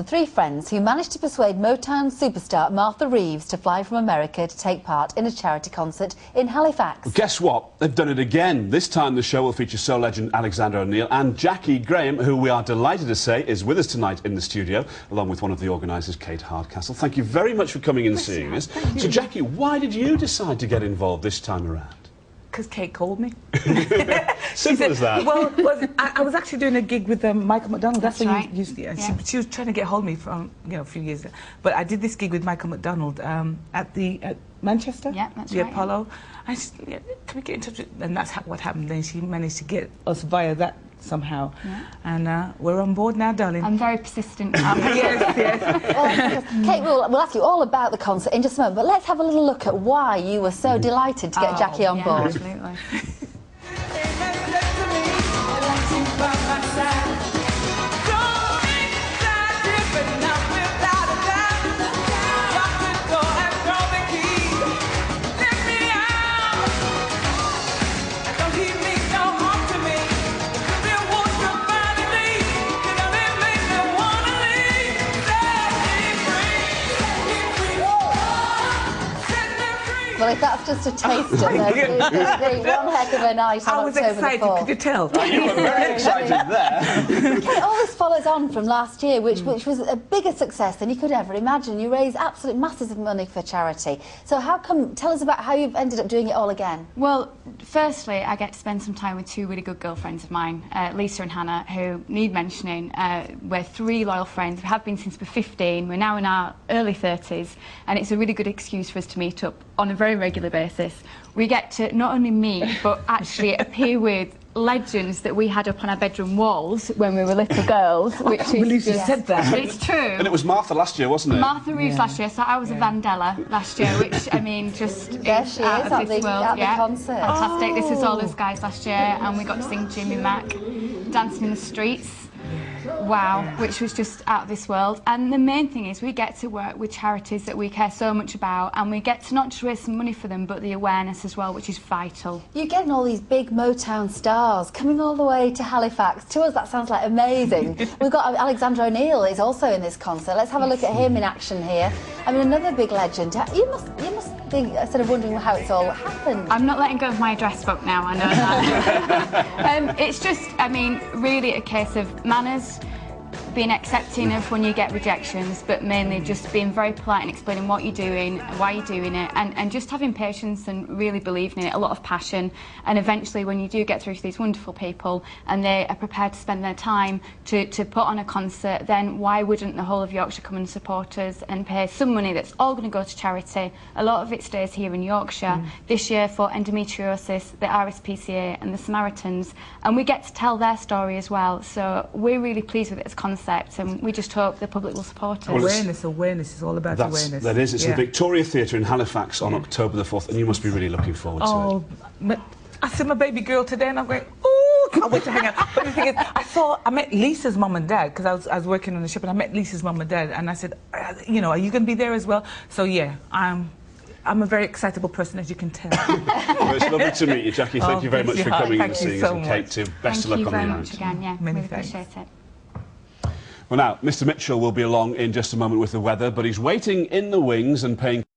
The three friends who managed to persuade Motown superstar Martha Reeves to fly from America to take part in a charity concert in Halifax. Well, guess what? They've done it again. This time the show will feature soul legend Alexander O'Neill and Jaki Graham, who we are delighted to say is with us tonight in the studio, along with one of the organisers, Kate Hardcastle. Thank you very much for coming and seeing us. So, Jaki, why did you decide to get involved this time around? Because Kate called me. Simple as that. Well, I was actually doing a gig with Michael McDonald. That's right. She was trying to get hold of me from a few years ago. But I did this gig with Michael McDonald at Manchester. Yeah, that's the right. Apollo. I said, yeah, can we get in touch with? And that's what happened. Then she managed to get us via that somehow. Yeah. And we're on board now, darling. I'm very persistent. Yes. Well, Kate, we'll ask you all about the concert in just a moment, but let's have a little look at why you were so delighted to get Jaki on board. Absolutely. Well, if that's just a taste of it, it's going to be one heck of a night on I was October excited, the 4th. could you tell? You were very excited there. Kate, all this follows on from last year, which was a bigger success than you could ever imagine. You raised absolute masses of money for charity. So how come, tell us about how you've ended up doing it all again. Well, firstly, I get to spend some time with two really good girlfriends of mine, Lisa and Hannah, who need mentioning. We're three loyal friends. We have been since we're 15. We're now in our early 30s, and it's a really good excuse for us to meet up on a very regular basis. We get to not only meet, but actually appear with legends that we had up on our bedroom walls when we were little girls. Which I can't believe you said that. It's true. And it was Martha last year, wasn't it? Martha Reeves last year, so I was a Vandella last year, which, I mean, just there she is out of this world. At the concert. Fantastic. This was all us guys last year, and we got to sing Jimmy Mac, Dancing in the Streets. Wow, which was just out of this world. And the main thing is we get to work with charities that we care so much about, and we get to not just raise some money for them, but the awareness as well, which is vital. You're getting all these big Motown stars coming all the way to Halifax. To us, that sounds like amazing. We've got Alexander O'Neill is also in this concert. Let's have a look at him in action here. I mean, another big legend. You must be sort of wondering how it's all happened. I'm not letting go of my address book now, I know that. It's just, I mean, really a case of manners, being accepting of when you get rejections, but mainly just being very polite and explaining what you're doing, why you're doing it, and just having patience and really believing in it, a lot of passion. And eventually when you do get through to these wonderful people and they are prepared to spend their time to put on a concert, then why wouldn't the whole of Yorkshire come and support us and pay some money that's all going to go to charity? A lot of it stays here in Yorkshire. This year for endometriosis, the RSPCA and the Samaritans, and we get to tell their story as well. So we're really pleased with it as concept, and we just hope the public will support us. Well, awareness is all about awareness. That is. It's the Victoria Theatre in Halifax on October the 4th, and you must be really looking forward to it. I see my baby girl today, and I'm going, ooh, can't wait to hang out. But the thing is, I met Lisa's mum and dad, because I was working on the ship, and I met Lisa's mum and dad, and I said, you know, are you going to be there as well? So yeah, I'm a very excitable person, as you can tell. Well, it's lovely to meet you, Jaki. Thank you very much for coming and seeing us. And Kate, too. Best of luck on the night. Thank you very much again, yeah. Many really thanks. appreciate it. Well, now, Mr. Mitchell will be along in just a moment with the weather, but he's waiting in the wings and paying